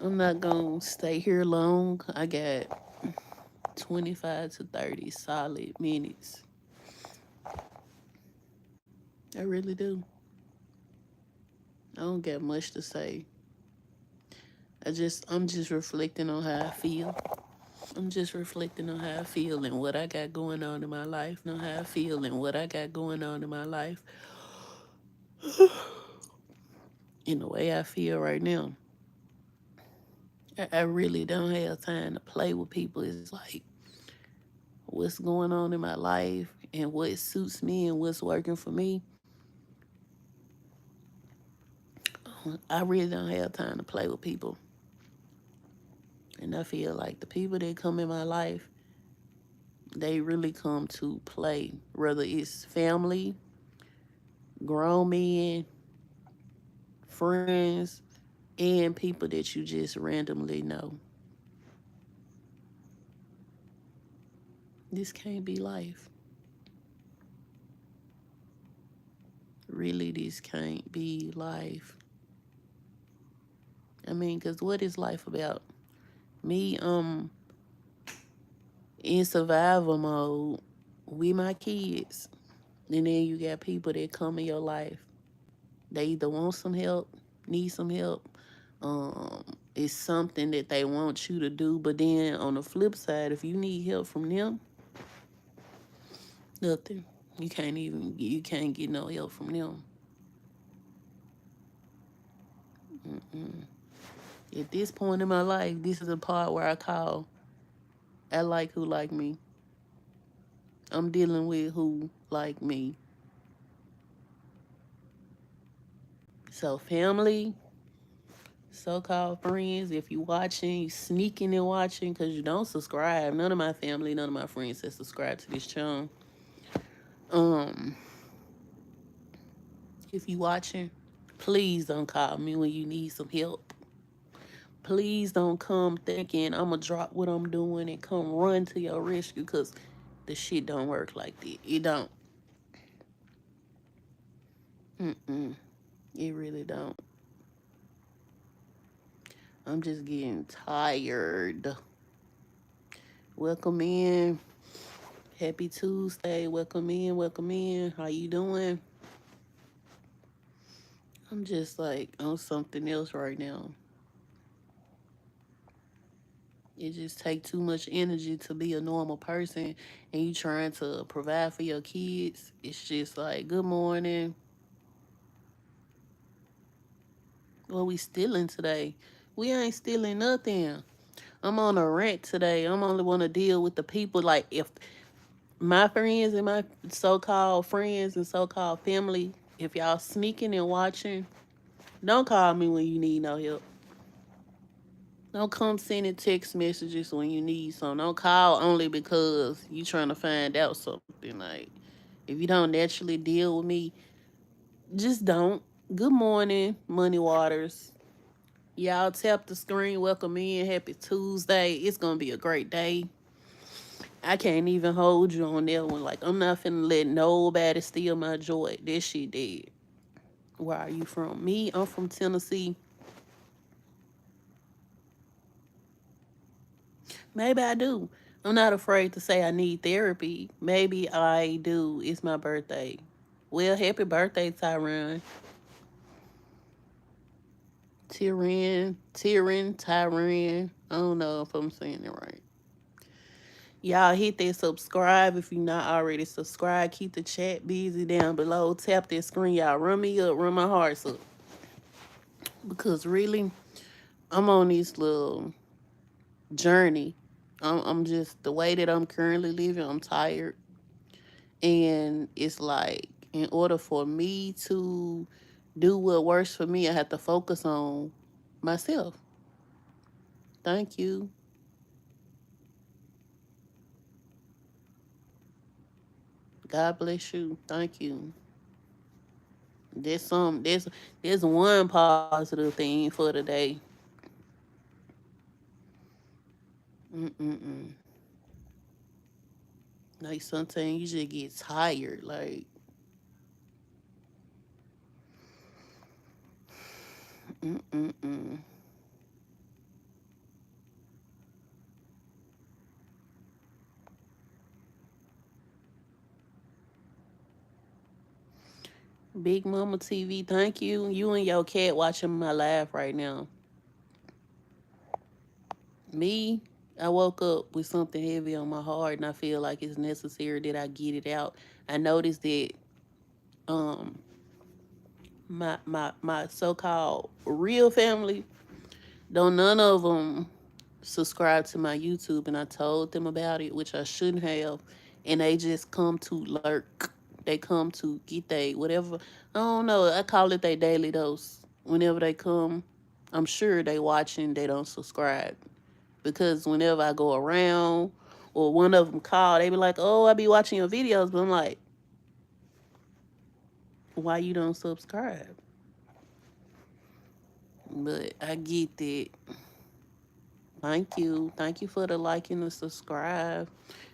I'm not gonna stay here long. I got 25 to 30 solid minutes. I really do. I don't got much to say. I'm just reflecting on how I feel. I'm just reflecting on how I feel and what I got going on in my life. Know how I feel and what I got going on in my life. In the way I feel right now. I really don't have time to play with people. It's like what's going on in my life and what suits me and what's working for me. I really don't have time to play with people. And I feel like the people that come in my life, they really come to play. Whether it's family, grown men, friends, and people that you just randomly know. This can't be life. Really, this can't be life. I mean, because what is life about? Me, in survival mode with my kids. And then you got people that come in your life. They either want some help, need some help. It's something that they want you to do. But then on the flip side, if you need help from them, nothing. You can't get no help from them. At this point in my life, this is a part where I call I like who like me. I'm dealing with who like me. So family, so-called friends, if you watching, you sneaking and watching because you don't subscribe. None of my family, none of my friends have subscribed to this channel. Um, if you watching, please don't call me when you need some help. Please don't come thinking I'm gonna drop what I'm doing and come run to your rescue because the shit don't work like that. It don't. Mm-mm. It really don't. I'm just getting tired. Welcome in. Happy Tuesday. Welcome in. Welcome in. How you doing? I'm just like on something else right now. It just take too much energy to be a normal person and you trying to provide for your kids. It's just like, good morning. What we stealing today? We ain't stealing nothing. I'm on a rant today. I'm only want to deal with the people. Like if my friends and my so-called friends and so-called family, if y'all sneaking and watching, don't call me when you need no help. Don't come sending text messages when you need some. Don't call only because you trying to find out something. Like, if you don't naturally deal with me, just don't. Good morning, Money Waters. Y'all tap the screen. Welcome in. Happy Tuesday. It's gonna be a great day. I can't even hold you on that one. Like, I'm not finna let nobody steal my joy. This shit dead. Where are you from? Me, I'm from Tennessee. Maybe I do. I'm not afraid to say I need therapy. Maybe I do. It's my birthday. Well, happy birthday, Tyron. Tyron. I don't know if I'm saying it right. Y'all hit that subscribe if you're not already subscribed. Keep the chat busy down below. Tap that screen. Y'all run me up, run my hearts up. Because really, I'm on this little journey. I'm just, the way that I'm currently living, I'm tired. And it's like, in order for me to do what works for me, I have to focus on myself. Thank you. God bless you. Thank you. There's one positive thing for today. Mm-mm-mm. Like sometimes you just get tired. Like, mm-mm-mm. Big Mama TV, thank you. You and your cat watching my live right now. Me, I woke up with something heavy on my heart, and I feel like it's necessary that I get it out. I noticed that um my so called real family, don't none of them subscribe to my YouTube, and I told them about it, which I shouldn't have, and they just come to lurk. They come to get they whatever. I don't know. I call it their daily dose. Whenever they come, I'm sure they watching. They don't subscribe because whenever I go around or one of them call, they be like, "Oh, I be watching your videos," but I'm like, "Why you don't subscribe?" But I get that. Thank you. Thank you for the like and the subscribe.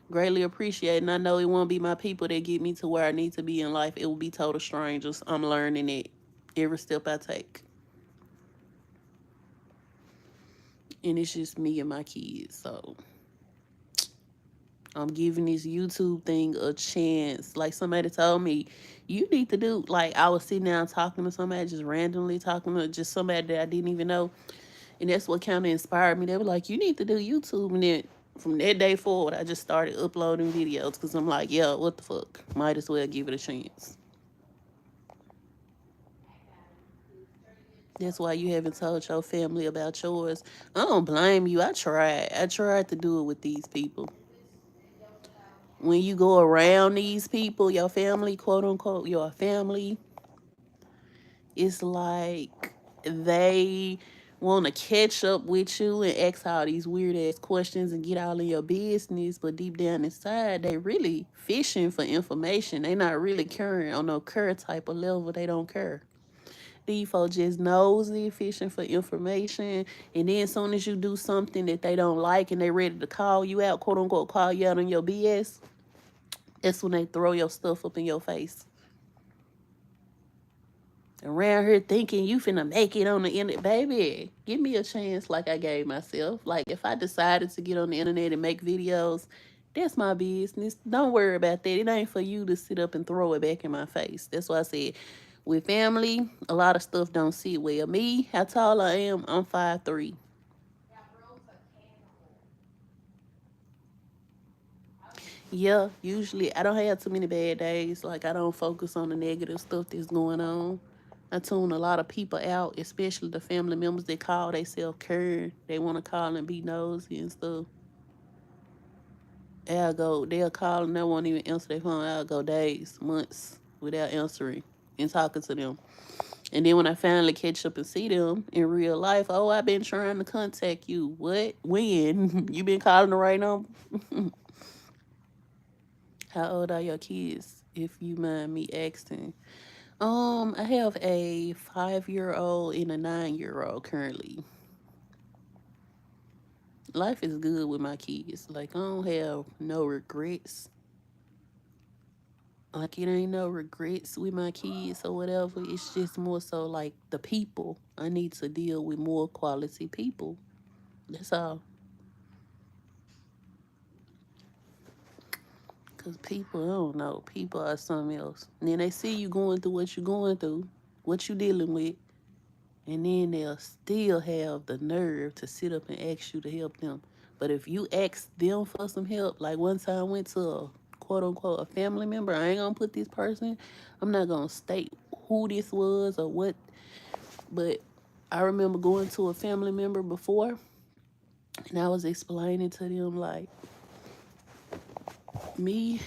Greatly appreciate. And I know it won't be my people that get me to where I need to be in life. It will be total strangers. I'm learning it every step I take. And it's just me and my kids. So I'm giving this YouTube thing a chance. Like somebody told me, you need to do, like I was sitting down talking to somebody, just randomly talking to just somebody that I didn't even know. And that's what kind of inspired me. They were like, you need to do YouTube. And then from that day forward, I just started uploading videos because I'm like, yeah, what the fuck? Might as well give it a chance. That's why you haven't told your family about yours. I don't blame you. I tried. I tried to do it with these people. When you go around these people, your family, quote unquote, your family, it's like they want to catch up with you and ask all these weird ass questions and get all in your business, but deep down inside, they really fishing for information. They not really caring on no care type of level. They don't care. These folks just nosy, fishing for information, and then as soon as you do something that they don't like and they ready to call you out, quote unquote, call you out on your BS, that's when they throw your stuff up in your face. Around here thinking you finna make it on the internet. Baby, give me a chance like I gave myself. Like if I decided to get on the internet and make videos, that's my business. Don't worry about that. It ain't for you to sit up and throw it back in my face. That's why I said with family, a lot of stuff don't sit well. Me, how tall I am, I'm 5'3". Yeah, usually I don't have too many bad days. Like I don't focus on the negative stuff that's going on. I tune a lot of people out, especially the family members that call themselves caring. They want to call and be nosy and stuff. They'll call and they won't even answer their phone. I'll go days, months without answering and talking to them. And then when I finally catch up and see them in real life, oh, I've been trying to contact you. What? When? You been calling the right number? How old are your kids, if you mind me asking? I have a 5-year old and a 9-year old currently. Life is good with my kids. Like I don't have no regrets. Like it ain't no regrets with my kids or whatever. It's just more so like the people. I need to deal with more quality people. That's all. Cause people, I don't know. People are something else. And then they see you going through what you're going through, what you dealing with, and then they'll still have the nerve to sit up and ask you to help them. But if you ask them for some help, like one time I went to a quote unquote a family member, I ain't gonna put this person, I'm not gonna state who this was or what, but I remember going to a family member before and I was explaining to them like me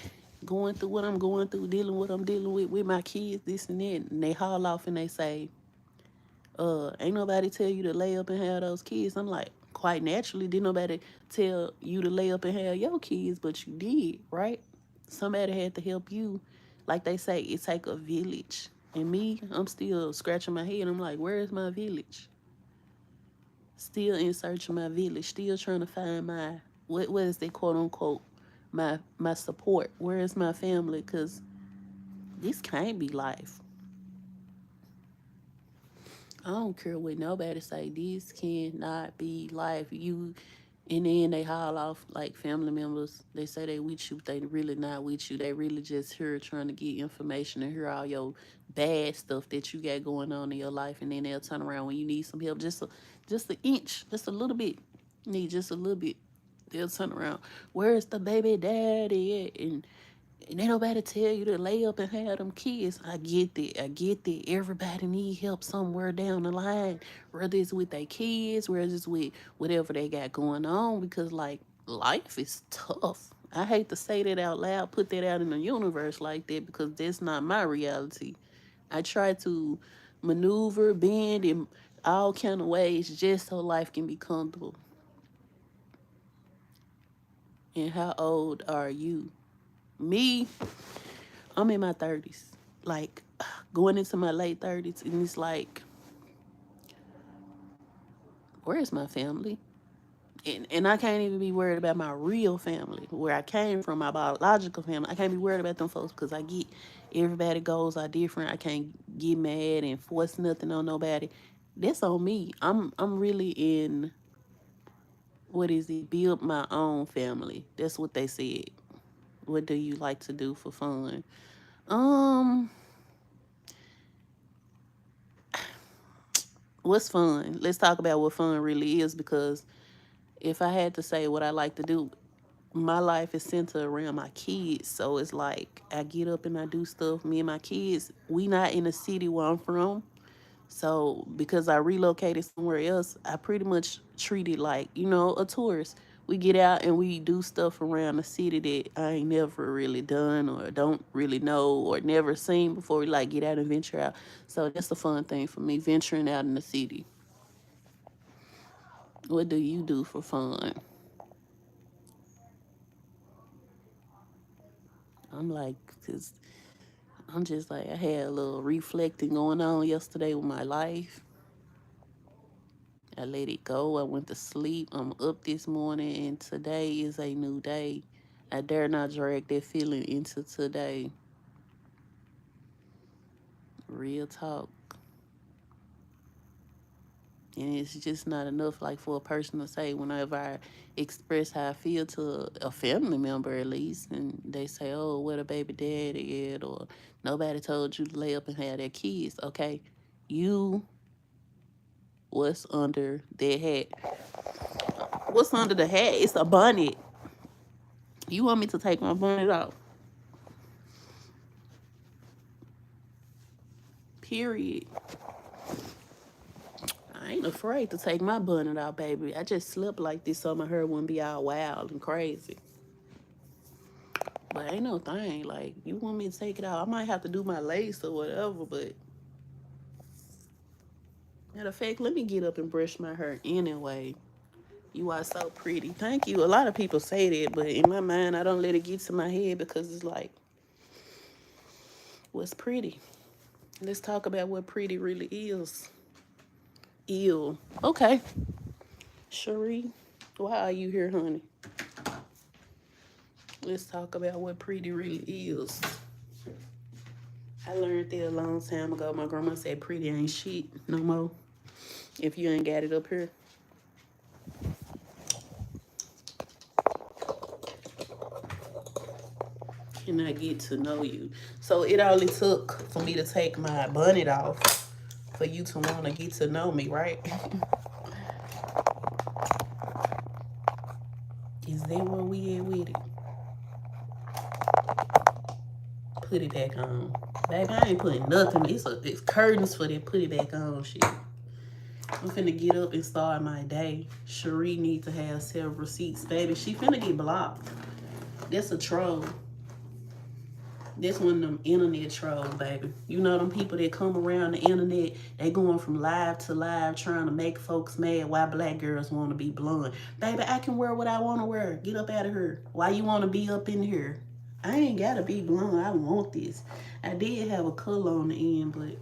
going through what I'm going through, dealing with what I'm dealing with my kids, this and that, and they haul off and they say, ain't nobody tell you to lay up and have those kids. I'm like, quite naturally, didn't nobody tell you to lay up and have your kids, but you did, right? Somebody had to help you. Like they say, it take a village. And me, I'm still scratching my head. I'm like, where is my village? Still in search of my village. Still trying to find my what is they quote unquote my support. Where is my family? Cause this can't be life. I don't care what nobody say. This cannot be life. And then they haul off like family members. They say they with you, but they really not with you. They really just here trying to get information and hear all your bad stuff that you got going on in your life. And then they'll turn around when you need some help, just an inch, just a little bit. You need just a little bit. They'll turn around. Where's the baby daddy at? And ain't nobody tell you to lay up and have them kids. I get that. I get that. Everybody need help somewhere down the line, whether it's with their kids, whether it's with whatever they got going on. Because like life is tough. I hate to say that out loud, put that out in the universe like that because that's not my reality. I try to maneuver, bend in all kind of ways just so life can be comfortable. And how old are you? Me, I'm in my 30s. Like going into my late 30s, and it's like, where's my family? And I can't even be worried about my real family, where I came from, my biological family. I can't be worried about them folks because I get everybody goals are different. I can't get mad and force nothing on nobody. That's on me. I'm really in, what is it? Build my own family. That's what they said. What do you like to do for fun? Um, what's fun? Let's talk about what fun really is because if I had to say what I like to do, my life is centered around my kids. So it's like I get up and I do stuff. Me and my kids, we not in the city where I'm from. So because I relocated somewhere else, I pretty much treat it like, a tourist. We get out and we do stuff around the city that I ain't never really done or don't really know or never seen before. We like get out and venture out. So that's the fun thing for me, venturing out in the city. What do you do for fun? I'm like, cause I'm just like, I had a little reflecting going on yesterday with my life. I let it go. I went to sleep. I'm up this morning, and today is a new day. I dare not drag that feeling into today. Real talk. And it's just not enough, like, for a person to say whenever I express how I feel to a family member, at least, and they say, oh, what a baby daddy at, or nobody told you to lay up and have their kids. Okay, you, what's under their hat? What's under the hat? It's a bonnet. You want me to take my bonnet off? Period. I ain't afraid to take my bonnet out, baby. I just slept like this so my hair wouldn't be all wild and crazy. But ain't no thing. Like, you want me to take it out? I might have to do my lace or whatever, but matter of fact, let me get up and brush my hair anyway. You are so pretty. Thank you. A lot of people say that, but in my mind, I don't let it get to my head because it's like, what's pretty? Let's talk about what pretty really is. Ew. Okay. Cherie, why are you here, honey? Let's talk about what pretty really is. I learned that a long time ago. My grandma said pretty ain't shit no more. If you ain't got it up here. And I get to know you. So it only took for me to take my bonnet off for you to want to get to know me, right? Is that where we at with it? Put it back on. Baby, I ain't putting nothing. It's curtains for that put it back on shit. I'm finna get up and start my day. Cherie need to have several seats, baby. She finna get blocked. That's a troll. That's one of them internet trolls, baby. You know them people that come around the internet, they going from live to live trying to make folks mad why black girls want to be blonde. Baby, I can wear what I want to wear. Get up out of here. Why you want to be up in here? I ain't got to be blonde. I want this. I did have a color on the end, but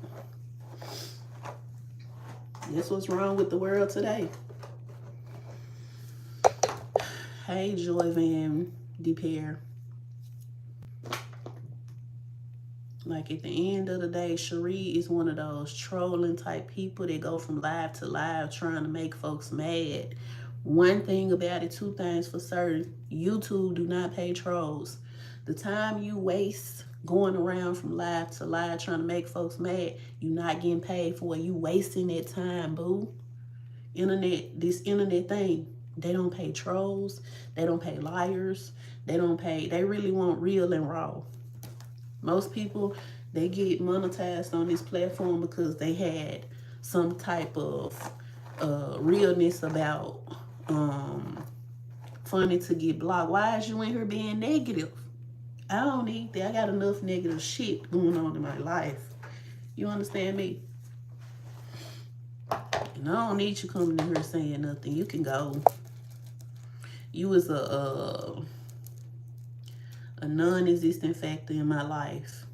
that's what's wrong with the world today. Hey, Joy Van DePere. Like at the end of the day, Cherie is one of those trolling type people that go from live to live trying to make folks mad One thing about it, two things for certain. YouTube do not pay trolls. The time you waste going around from live to live trying to make folks mad, you not getting paid for it. You wasting that time, boo. This internet thing, they don't pay trolls. They don't pay liars. They really want real and raw. Most people, they get monetized on this platform because they had some type of realness about funny to get blocked. Why is you in here being negative? I don't need that. I got enough negative shit going on in my life. You understand me? And I don't need you coming in here saying nothing. You can go. You is a non-existent factor in my life.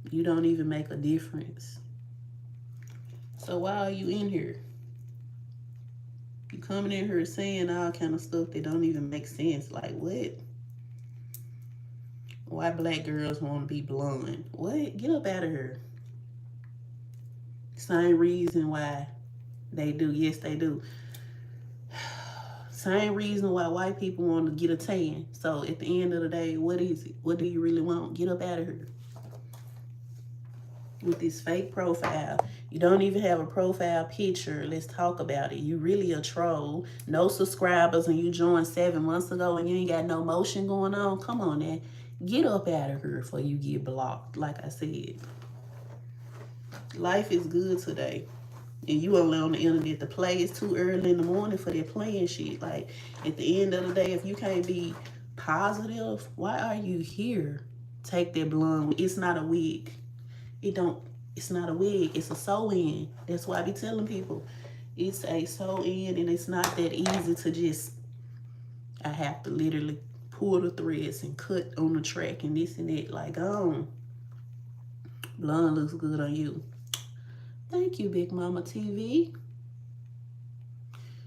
You don't even make a difference. So why are you in here? You coming in here saying all kind of stuff that don't even make sense. Like what? Why black girls want to be blonde? What? Get up out of here. Same reason why they do. Yes, they do. Same reason why white people want to get a tan. So at the end of the day, what is it? What do you really want? Get up out of here. With this fake profile. You don't even have a profile picture. Let's talk about it. You really a troll. No subscribers and you joined 7 months ago and you ain't got no motion going on. Come on, man. Get up out of here before you get blocked. Like I said. Life is good today. And you only on the internet to play. It's too early in the morning for that playing shit. Like, at the end of the day, if you can't be positive, why are you here? Take that blonde. It's not a wig. It's not a wig. It's a sew-in. That's why I be telling people. It's a sew-in, and it's not that easy to just, I have to literally pull the threads and cut on the track and this and that. Like, blonde looks good on you. Thank you, Big Mama TV.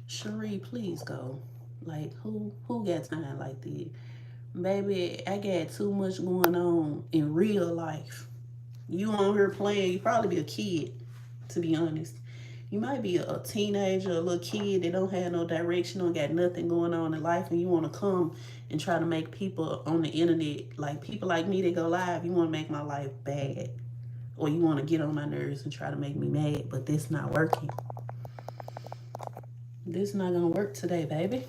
Cherie, please go. Like, who got time like that? Baby, I got too much going on in real life. You on here playing, you probably be a kid, to be honest. You might be a teenager, a little kid that don't have no direction, don't got nothing going on in life, and you want to come and try to make people on the internet, like people like me that go live, you want to make my life bad. Or you want to get on my nerves and try to make me mad, but this not working. This not going to work today, baby.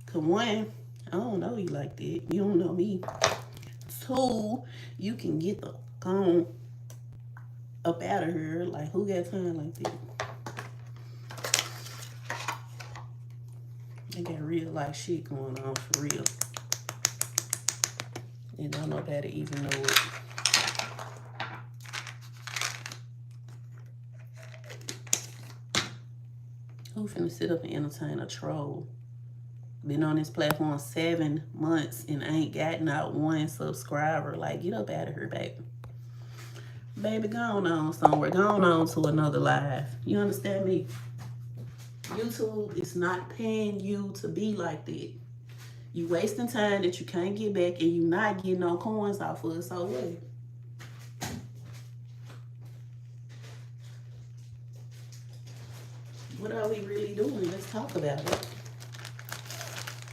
Cause one, I don't know you like that. You don't know me. Two, you can get the gone up out of here. Like, who got time like that? I got real life shit going on for real. And don't nobody even know it. Who finna sit up and entertain a troll? Been on this platform 7 months and ain't got not one subscriber. Like, get up out of here, baby. Baby, go on somewhere. Go on to another live. You understand me? YouTube is not paying you to be like that. You wasting time that you can't get back and you not getting no coins off of it. So what? What are we really doing? Let's talk about it.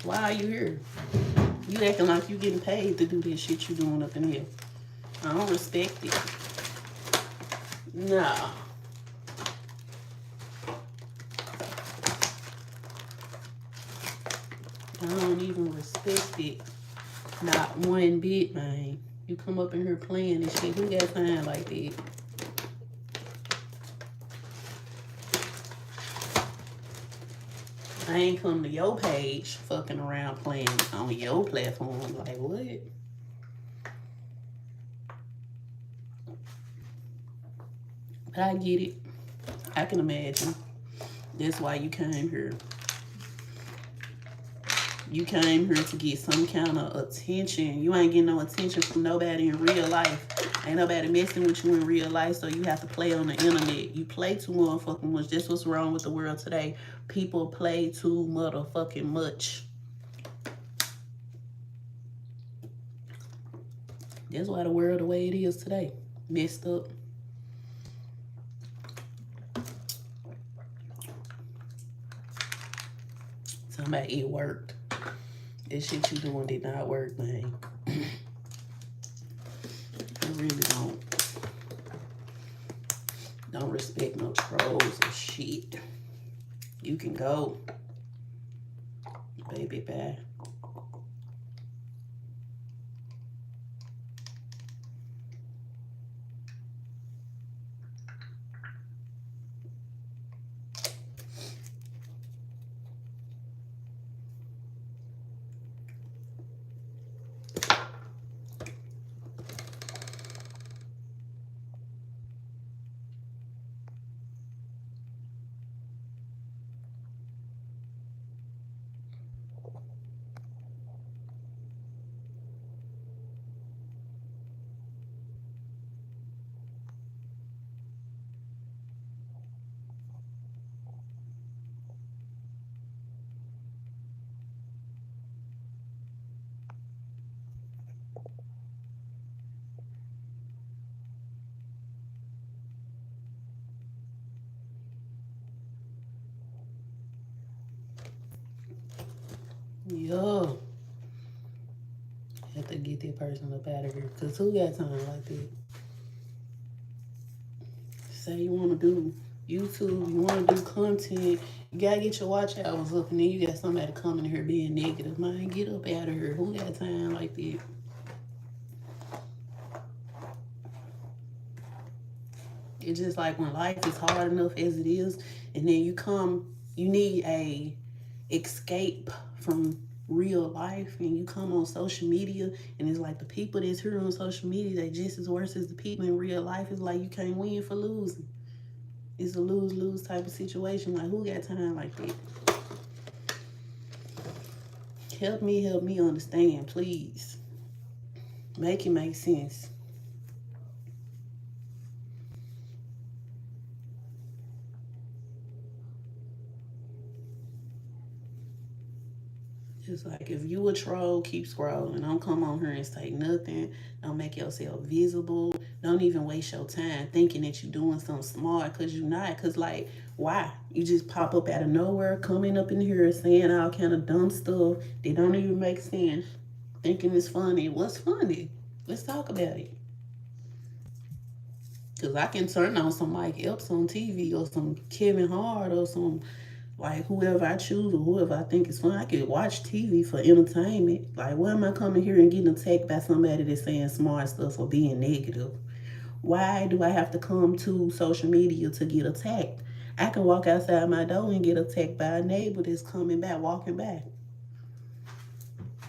Why are you here? You acting like you getting paid to do this shit you doing up in here. I don't respect it. Nah. I don't even respect it. Not one bit, man. You come up in here playing this shit. Who got time like that? I ain't come to your page fucking around playing on your platform. Like, what? But I get it. I can imagine. That's why you came here. You came here to get some kind of attention. You ain't getting no attention from nobody in real life. Ain't nobody messing with you in real life, so you have to play on the internet. You play too motherfucking much. That's what's wrong with the world today. People play too motherfucking much. That's why the world the way it is today. Messed up. Somebody, it worked. This shit you doing did not work, man. I really don't respect no trolls or shit. You can go. Baby, bye. Yo. Have to get that person up out of here. Because who got time like that? Say you want to do YouTube, you want to do content, you got to get your watch hours up, and then you got somebody coming here being negative. Man, get up out of here. Who got time like that? It's just like when life is hard enough as it is, and then you need a escape from real life, and you come on social media, and it's like the people that's here on social media, they just as worse as the people in real life. It's like you can't win for losing. It's a lose-lose type of situation. Like, who got time like that? Help me understand, please. Make it make sense. It's like, if you a troll, keep scrolling. Don't come on here and say nothing. Don't make yourself visible. Don't even waste your time thinking that you're doing something smart, because you're not. Because, like, why? You just pop up out of nowhere, coming up in here saying all kind of dumb stuff that don't even make sense. Thinking it's funny. What's funny? Let's talk about it. Because I can turn on some Mike Epps on TV, or some Kevin Hart, or some, like, whoever I choose, or whoever I think is fun. I could watch TV for entertainment. Like, why am I coming here and getting attacked by somebody that's saying smart stuff or being negative? Why do I have to come to social media to get attacked? I can walk outside my door and get attacked by a neighbor that's coming back, walking back.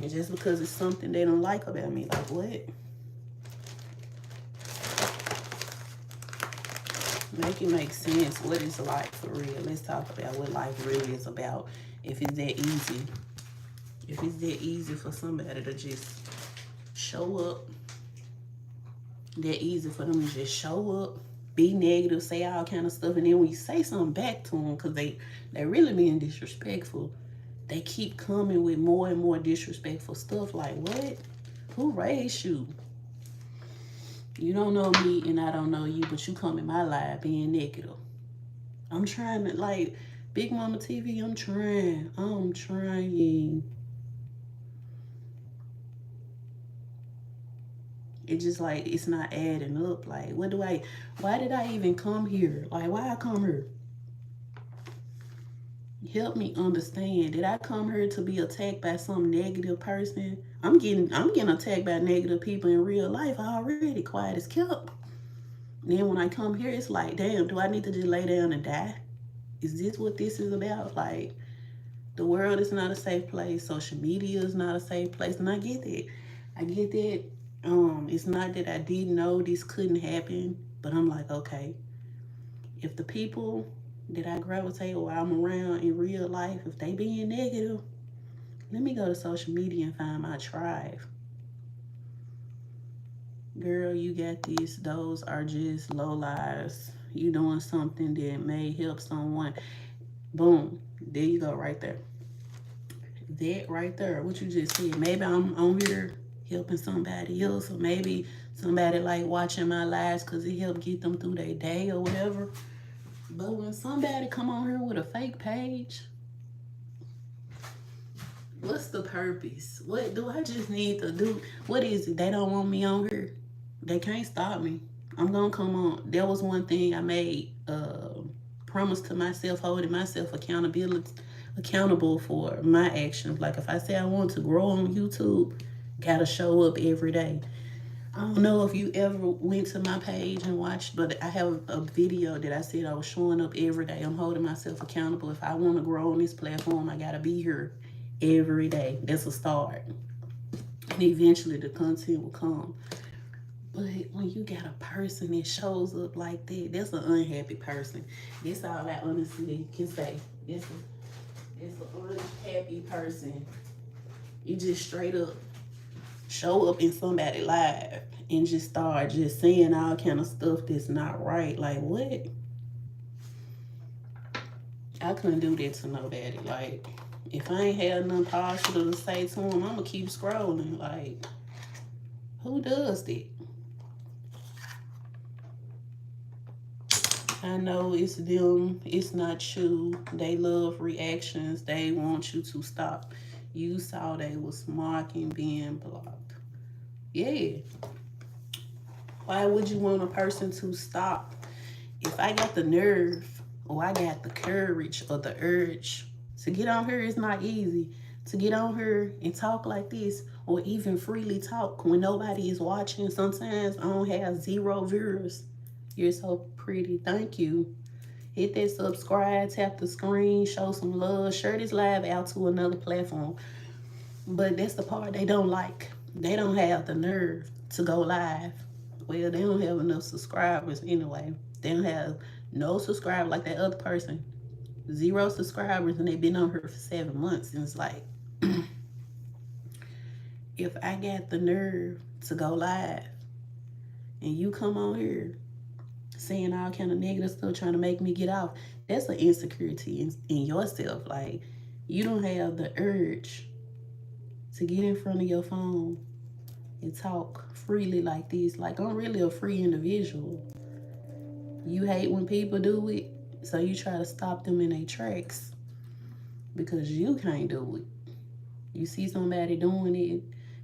And just because it's something they don't like about me, like, what? Make it make sense. What is life for real? Let's talk about what life really is about. If it's that easy. If it's that easy for somebody to just show up, that easy for them to just show up, be negative, say all kind of stuff, and then when you say something back to them, because they really being disrespectful, they keep coming with more and more disrespectful stuff. Like, what? Who raised you? You don't know me and I don't know you, but you come in my life being negative. I'm trying to, like, Big Mama TV, I'm trying. It's just like, it's not adding up. Like, why did I even come here? Like, why I come here? Help me understand. Did I come here to be attacked by some negative person? I'm getting attacked by negative people in real life already, quiet as kept. Then when I come here, it's like, damn, do I need to just lay down and die? Is this what this is about? Like, the world is not a safe place. Social media is not a safe place. And I get that. It's not that I didn't know this couldn't happen, but I'm like, okay, if the people that I gravitate or I'm around in real life, if they being negative, let me go to social media and find my tribe. Girl, you got this. Those are just low lives. You doing something that may help someone. Boom. There you go, right there. That right there, what you just said. Maybe I'm on here helping somebody else, or maybe somebody like watching my lives because it helped get them through their day or whatever. But when somebody come on here with a fake page, What's the purpose? What do I just need to do? What is it? They don't want me on here. They can't stop me. I'm gonna come on. That was one thing I made promise to myself, holding myself accountable for my actions. Like if I say I want to grow on YouTube, gotta show up every day. I don't know if you ever went to my page and watched, but I have a video that I said I was showing up every day. I'm holding myself accountable. If I want to grow on this platform, I gotta be here every day. That's a start. And eventually the content will come. But when you got a person that shows up like that, that's an unhappy person. That's all I honestly can say. It's an unhappy person. You just straight up show up in somebody live and just start just saying all kind of stuff that's not right. Like what? I couldn't do that to nobody. Like if I ain't had nothing positive to say to them, I'ma keep scrolling. Like who does that? I know it's them, it's not you. They love reactions. They want you to stop. You saw they was marking being blocked. Yeah. Why would you want a person to stop? If I got the nerve or I got the courage or the urge to get on here, it's not easy. To get on here and talk like this or even freely talk when nobody is watching. Sometimes I don't have 0 viewers. You're so pretty. Thank you. Hit that subscribe, tap the screen, show some love, share this live out to another platform. But that's the part they don't like. They don't have the nerve to go live. Well, they don't have enough subscribers anyway. They don't have no subscribers like that other person. 0 subscribers and they've been on here for 7 months. And it's like, if I got the nerve to go live and you come on here saying all kind of negative stuff, trying to make me get off, that's an insecurity in yourself. Like, you don't have the urge to get in front of your phone and talk freely like this. Like, I'm really a free individual. You hate when people do it, so you try to stop them in their tracks because you can't do it. You see somebody doing it,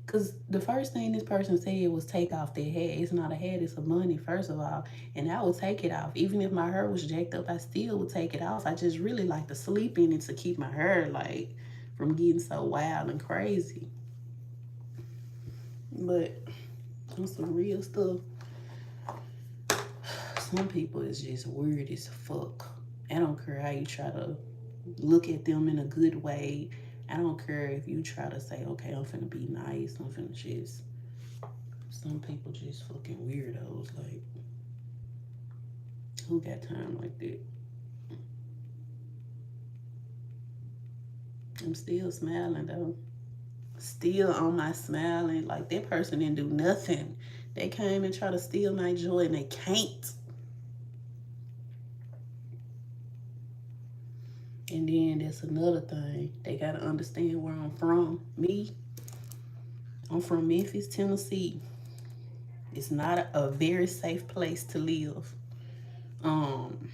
because the first thing this person said was take off their hat. It's not a hat, it's a bunny, first of all. And I would take it off. Even if my hair was jacked up, I still would take it off. I just really like to sleep in it to keep my hair, like, from getting so wild and crazy. But on some real stuff, some people is just weird as fuck. I don't care how you try to look at them in a good way. I don't care if you try to say, okay, I'm finna be nice. I'm finna just. Some people just fucking weirdos. Like, who got time like that? I'm still smiling though. Still on my smiling. Like, that person didn't do nothing. They came and try to steal my joy and they can't. And then that's another thing. They gotta understand where I'm from. Me, I'm from Memphis, Tennessee. It's not a very safe place to live. Um,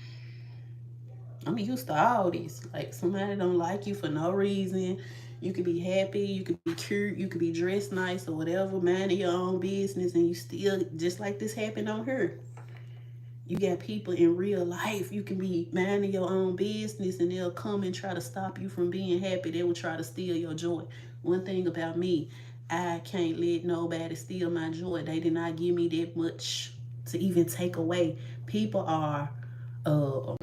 I'm used to all this. Like, somebody don't like you for no reason. You could be happy, you could be cute, you could be dressed nice or whatever, minding your own business, and you still, just like this happened on here. You got people in real life. You can be minding your own business and they'll come and try to stop you from being happy. They will try to steal your joy. One thing about me, I can't let nobody steal my joy. They did not give me that much to even take away. People are uh,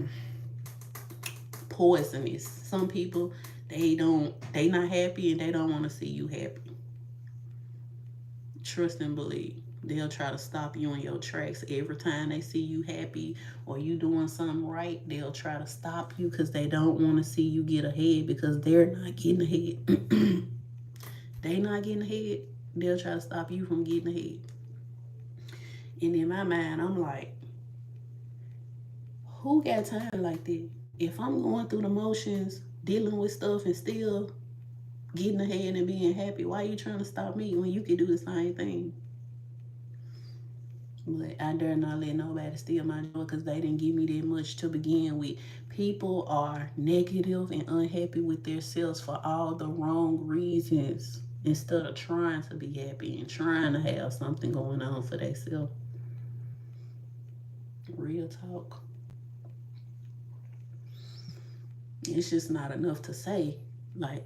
poisonous. Some people, they not happy and they don't want to see you happy. Trust and believe. They'll try to stop you in your tracks every time they see you happy or you doing something right. They'll try to stop you because they don't want to see you get ahead, because they're not getting ahead. They not getting ahead. They'll try to stop you from getting ahead. And in my mind, I'm like, who got time like that? If I'm going through the motions, dealing with stuff and still getting ahead and being happy, why are you trying to stop me when you can do the same thing? But I dare not let nobody steal my joy because they didn't give me that much to begin with. People are negative and unhappy with themselves for all the wrong reasons instead of trying to be happy and trying to have something going on for themselves. Real talk. It's just not enough to say. Like,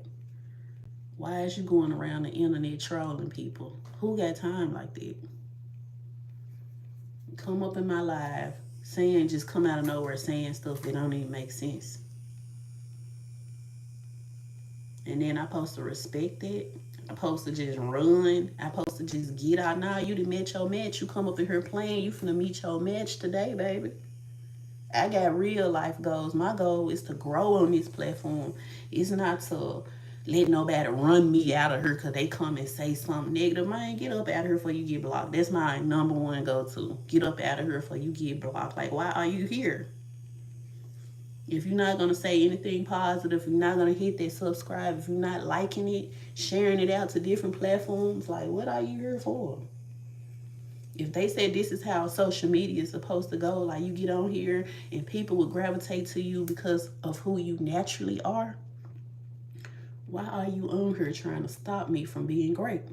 why is you going around the internet trolling people? Who got time like that? Come up in my live saying, just come out of nowhere saying stuff that don't even make sense. And then I supposed to respect it. I supposed to just run. I supposed to just get out. Now you done met your match. You come up in here playing. You finna meet your match today, baby. I got real life goals. My goal is to grow on this platform. It's not to let nobody run me out of here because they come and say something negative. Man, get up out of here before you get blocked. That's my number one go-to. Get up out of here before you get blocked. Like, why are you here? If you're not going to say anything positive, if you're not going to hit that subscribe, if you're not liking it, sharing it out to different platforms, like, what are you here for? If they said this is how social media is supposed to go, like you get on here and people will gravitate to you because of who you naturally are, why are you on here trying to stop me from being great?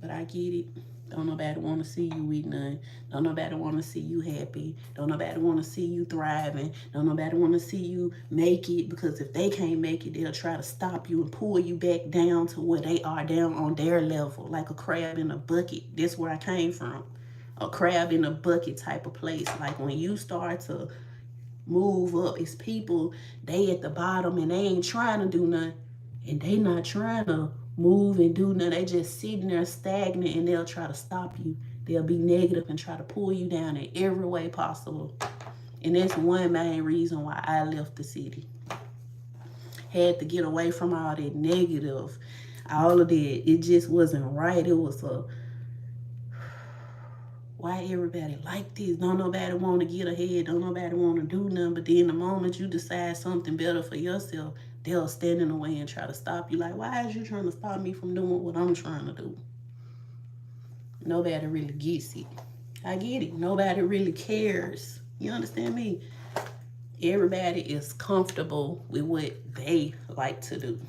But I get it. Don't nobody want to see you with none. Don't nobody want to see you happy. Don't nobody want to see you thriving. Don't nobody want to see you make it, because if they can't make it, they'll try to stop you and pull you back down to where they are, down on their level, like a crab in a bucket. That's where I came from. A crab in a bucket type of place. Like when you start to move up, it's people, they at the bottom and they ain't trying to do nothing. And they not trying to move and do nothing. They just sitting there stagnant, and they'll try to stop you. They'll be negative and try to pull you down in every way possible. And that's one main reason why I left the city. Had to get away from all that negative, all of that. It just wasn't right. It was a, why everybody like this? Don't nobody want to get ahead. Don't nobody want to do nothing. But then the moment you decide something better for yourself, they'll stand in the way and try to stop you. Like, why is you trying to stop me from doing what I'm trying to do? Nobody really gets it. I get it. Nobody really cares. You understand me? Everybody is comfortable with what they like to do.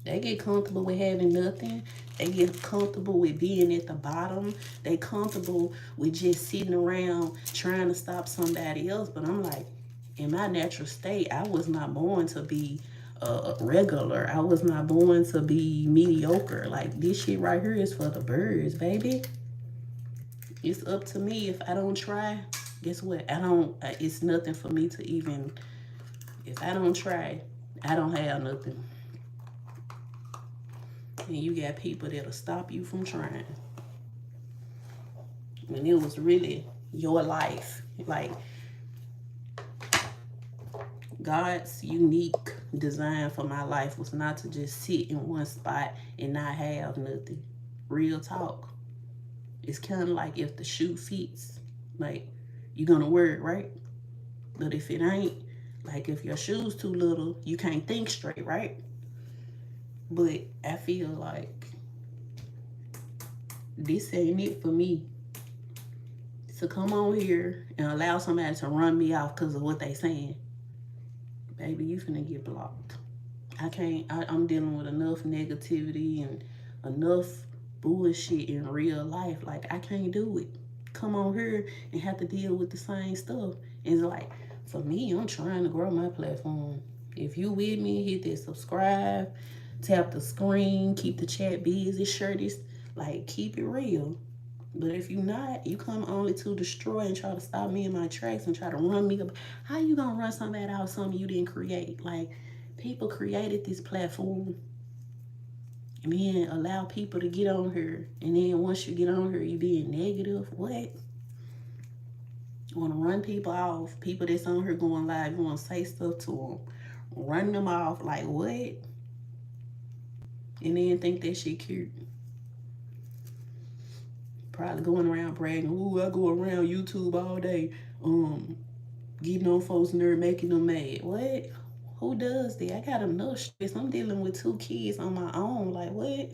They get comfortable with having nothing. They get comfortable with being at the bottom. They comfortable with just sitting around trying to stop somebody else. But I'm like, in my natural state, I was not born to be regular. I was not born to be mediocre. Like, this shit right here is for the birds, baby. It's up to me. If I don't try, guess what? It's nothing for me to even, if I don't try, I don't have nothing. And you got people that'll stop you from trying. And it was really your life. Like, God's unique design for my life was not to just sit in one spot and not have nothing. Real talk. It's kind of like if the shoe fits, like, you're going to wear it, right? But if it ain't, like if your shoe's too little, you can't think straight, right? But I feel like this ain't it for me. To come on here and allow somebody to run me off because of what they saying. Baby, you finna get blocked. I'm dealing with enough negativity and enough bullshit in real life. Like, I can't do it. Come on here and have to deal with the same stuff. And it's like, for me, I'm trying to grow my platform. If you with me, hit that subscribe, tap the screen, keep the chat busy, share this, like, keep it real. But if you not, you come only to destroy and try to stop me in my tracks and try to run me up. How you gonna run somebody out of something you didn't create? Like, people created this platform. And then allow people to get on here. And then once you get on here, you being negative. What? You want to run people off. People that's on here going live, you want to say stuff to them. Run them off. Like, what? And then think that shit cute. Probably going around bragging, ooh, I go around YouTube all day, getting on folks' nerve, making them mad. What? Who does that? I got enough stress. I'm dealing with 2 kids on my own. Like, what?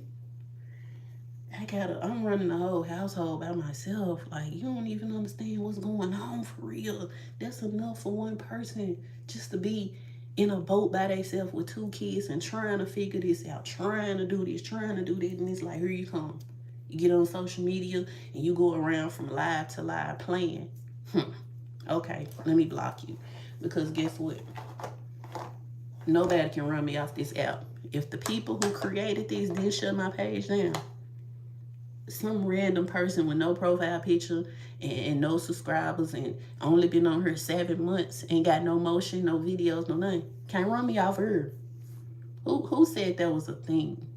I'm running the whole household by myself. Like, you don't even understand what's going on for real. That's enough for one person just to be in a boat by themselves with 2 kids and trying to figure this out, trying to do this, trying to do that. And it's like, here you come. You get on social media and you go around from live to live playing. Okay, let me block you. Because guess what? Nobody can run me off this app. If the people who created this did shut my page down, some random person with no profile picture and no subscribers and only been on her 7 months, ain't got no motion, no videos, no nothing, can't run me off her. Who said that was a thing?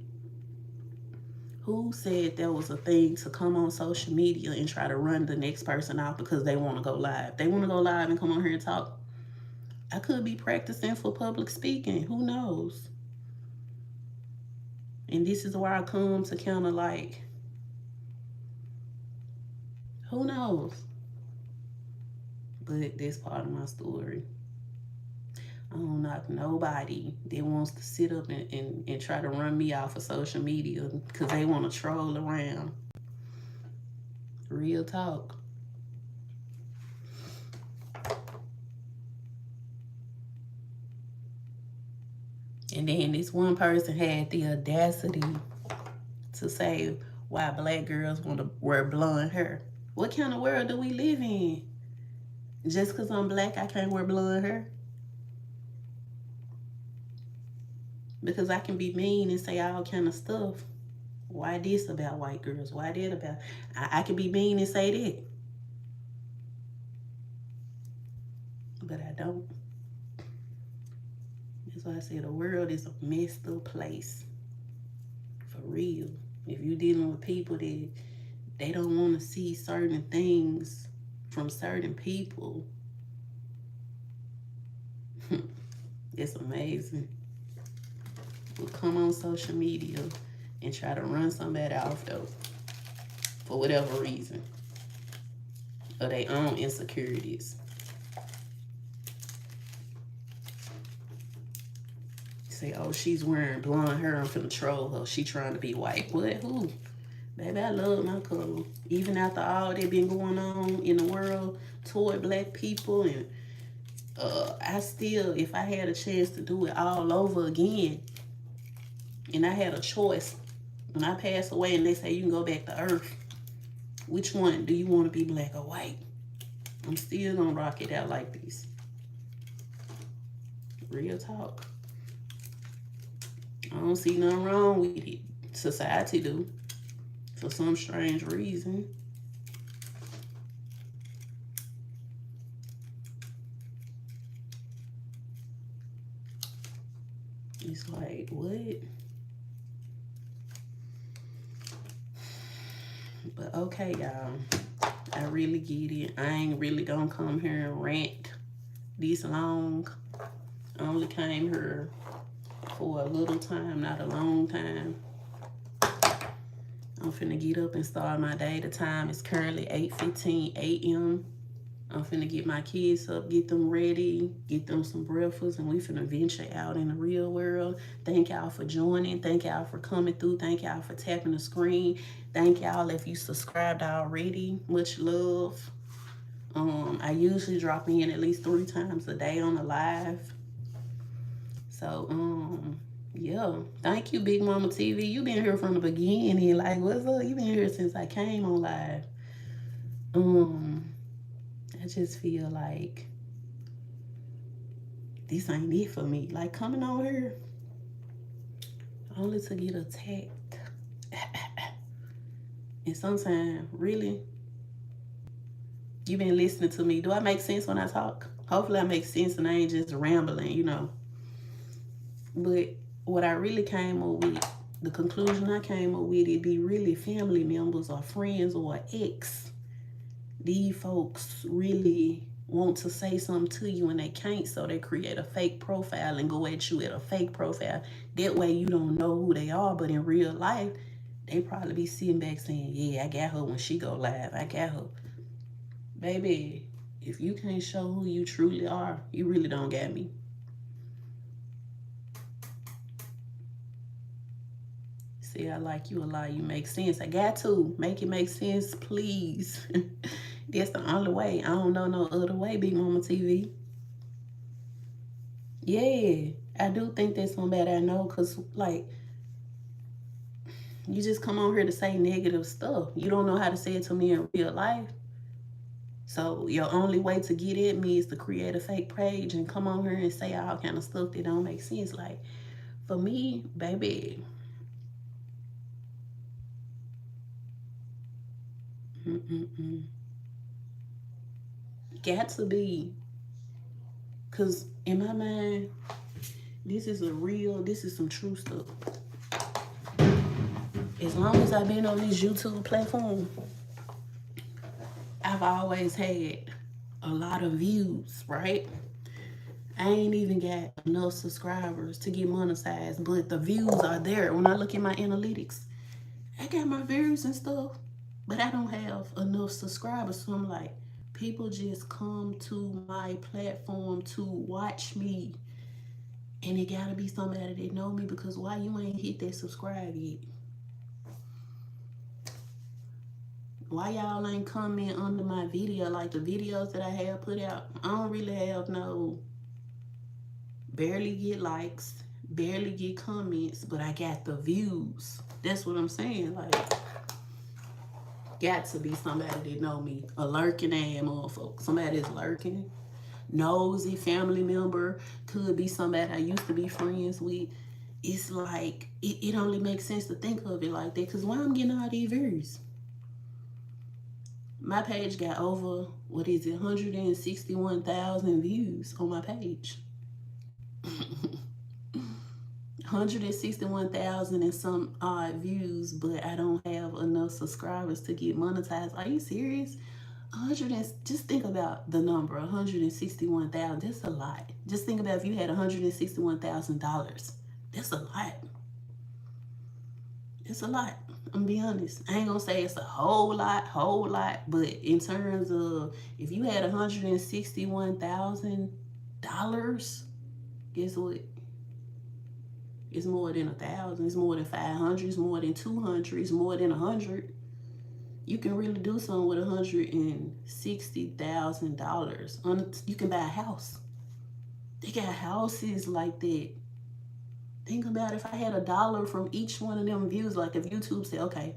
Who said there was a thing to come on social media and try to run the next person off because they want to go live? They want to go live and come on here and talk. I could be practicing for public speaking. Who knows? And this is where I come to kind of like, who knows? But that's part of my story. I don't knock nobody that wants to sit up and try to run me off of social media because they want to troll around. Real talk. And then this one person had the audacity to say why black girls want to wear blonde hair. What kind of world do we live in? Just because I'm black, I can't wear blonde hair? Because I can be mean and say all kind of stuff. Why this about white girls? Why that about... I can be mean and say that. But I don't. That's why I say the world is a messed up place. For real. If you're dealing with people that they don't want to see certain things from certain people, it's amazing. We'll come on social media and try to run somebody off though, for whatever reason, or their own insecurities. Say, oh, she's wearing blonde hair, I'm finna troll her. She trying to be white. What? Who? Baby, I love my color. Even after all that been going on in the world toward black people, and I still, if I had a chance to do it all over again, and I had a choice, when I pass away and they say you can go back to earth, which one do you want to be, black or white? I'm still gonna rock it out like this. Real talk. I don't see nothing wrong with it. Society do, for some strange reason. It's like, what? But okay, y'all. I really get it. I ain't really gonna come here and rant this long. I only came here for a little time, not a long time. I'm finna get up and start my day. The time is currently 8:15 a.m. I'm finna get my kids up, get them ready, get them some breakfast, and we finna venture out in the real world. Thank y'all for joining. Thank y'all for coming through. Thank y'all for tapping the screen. Thank y'all if you subscribed already. Much love. I usually drop in at least 3 times a day on the live. So, yeah. Thank you, Big Mama TV. You been here from the beginning. Like, what's up? You been here since I came on live. I just feel like this ain't it for me. Like, coming on here only to get attacked. And sometimes, really, you been listening to me. Do I make sense when I talk? Hopefully I make sense and I ain't just rambling, you know. But what I really came up with, the conclusion I came up with, it be really family members or friends or ex. These folks really want to say something to you and they can't, so they create a fake profile and go at you at a fake profile. That way you don't know who they are, but in real life, they probably be sitting back saying, yeah, I got her when she go live. I got her. Baby, if you can't show who you truly are, you really don't got me. Said say I like you a lot. You make sense. I got to make it make sense, please. That's the only way. I don't know no other way, Big Mama TV. Yeah, I do think that's somebody I know, because, like, you just come on here to say negative stuff. You don't know how to say it to me in real life. So your only way to get at me is to create a fake page and come on here and say all kind of stuff that don't make sense. Like, for me, baby, got to be. Because in my mind, this is some true stuff. As long as I've been on this YouTube platform, I've always had a lot of views, right? I ain't even got enough subscribers to get monetized, but the views are there. When I look at my analytics, I got my views and stuff, but I don't have enough subscribers. So I'm like, people just come to my platform to watch me, and it gotta be somebody that know me, because why you ain't hit that subscribe yet? Why y'all ain't comment under my video? Like the videos that I have put out, I don't really have no, barely get likes, barely get comments, but I got the views. That's what I'm saying. Like, got to be somebody that know me. A lurking ass motherfucker. Somebody that's lurking. Nosy family member. Could be somebody I used to be friends with. It's like, it only makes sense to think of it like that, because why I'm getting all these views? My page got over, 161,000 views on my page. 161,000 and some odd views, but I don't have enough subscribers to get monetized. Are you serious? Just think about the number, 161,000. That's a lot. Just think about if you had $161,000. That's a lot. It's a lot. I'm gonna be honest. I ain't gonna say it's a whole lot, but in terms of if you had $161,000, guess what? It's more than 1,000. It's more than 500. It's more than 200. It's more than 100. You can really do something with $160,000. You can buy a house. They got houses like that. Think about if I had $1 from each one of them views. Like if YouTube said, okay,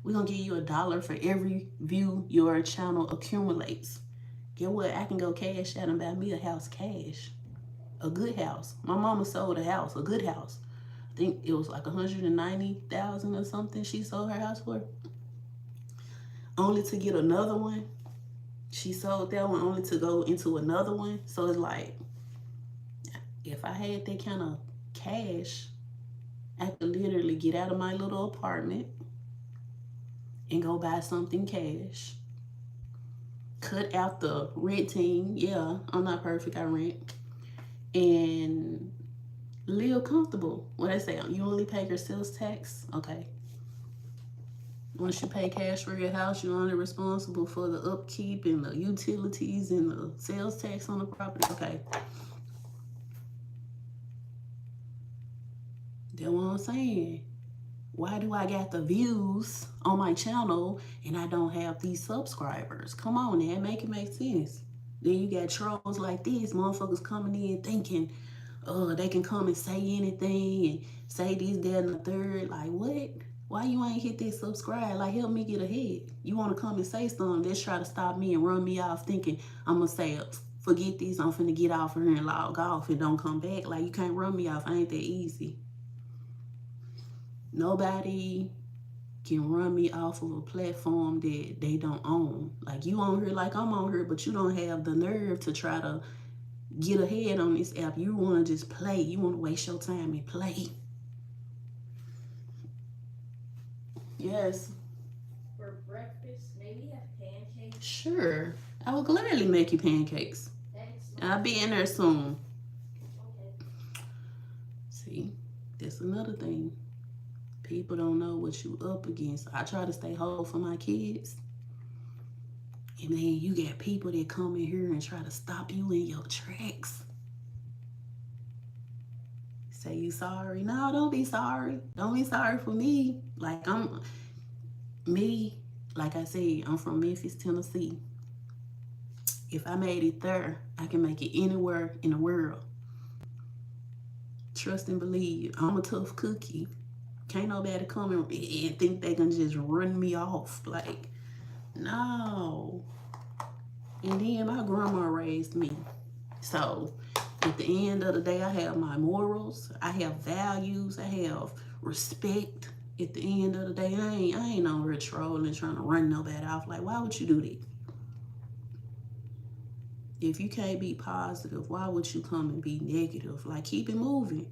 we're gonna give you $1 for every view your channel accumulates. Get what? I can go cash out and buy me a house cash. A good house. My mama sold a house, a good house. I think it was like 190,000 or something she sold her house for. Only to get another one. She sold that one only to go into another one. So it's like, if I had that kind of cash, I could literally get out of my little apartment and go buy something cash. Cut out the renting. Yeah, I'm not perfect, I rent. And live comfortable. What I say, you only pay your sales tax? Okay. Once you pay cash for your house, you're only responsible for the upkeep and the utilities and the sales tax on the property. Okay. That's what I'm saying. Why do I got the views on my channel and I don't have these subscribers? Come on, man, make it make sense. Then you got trolls like these motherfuckers coming in thinking, they can come and say anything and say this, that, and the third. Like, what? Why you ain't hit that subscribe? Like, help me get ahead. You want to come and say something, let's try to stop me and run me off thinking I'm going to say, forget this, I'm finna get off of here and log off and don't come back. Like, you can't run me off. I ain't that easy. Nobody can run me off of a platform that they don't own. Like, you on here like I'm on here, but you don't have the nerve to try to get ahead on this app. You want to just play. You want to waste your time and play. Yes. For breakfast, maybe have pancakes? Sure. I will gladly make you pancakes. Thanks. I'll be in there soon. Okay. See, that's another thing. People don't know what you up against. I try to stay whole for my kids. And then you got people that come in here and try to stop you in your tracks. Say you sorry. No, don't be sorry. Don't be sorry for me. Like I'm me, like I said, I'm from Memphis, Tennessee. If I made it there, I can make it anywhere in the world. Trust and believe. I'm a tough cookie. Can't nobody come and think they can just run me off. Like, no. And then my grandma raised me. So at the end of the day, I have my morals, I have values, I have respect. At the end of the day, I ain't on here trolling, trying to run nobody off. Like, why would you do that? If you can't be positive, why would you come and be negative? Like, keep it moving.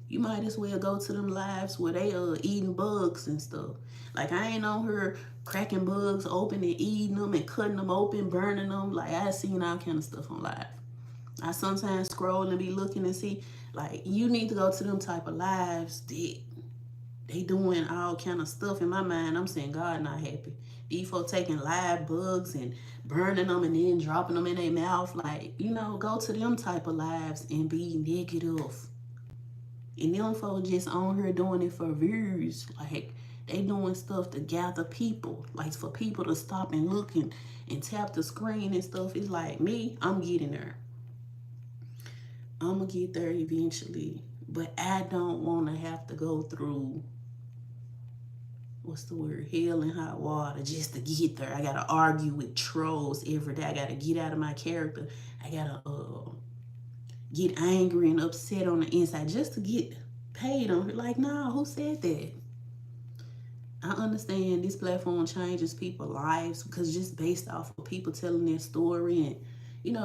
You might as well go to them lives where they are eating bugs and stuff. Like, I ain't on her cracking bugs open and eating them and cutting them open, burning them. Like, I seen all kind of stuff on live. I sometimes scroll and be looking and see, like, you need to go to them type of lives that they doing all kind of stuff. In my mind, I'm saying God not happy. These folks taking live bugs and burning them and then dropping them in their mouth. Like, go to them type of lives and be negative. And them folks just on here doing it for views. Like, they doing stuff to gather people. Like, for people to stop and look and tap the screen and stuff. It's like, me, I'm getting there. I'm going to get there eventually. But I don't want to have to go through, what's the word, hell and hot water just to get there. I got to argue with trolls every day. I got to get out of my character. I got to get angry and upset on the inside just to get paid on it. Like, nah, who said that? I understand this platform changes people's lives because just based off of people telling their story and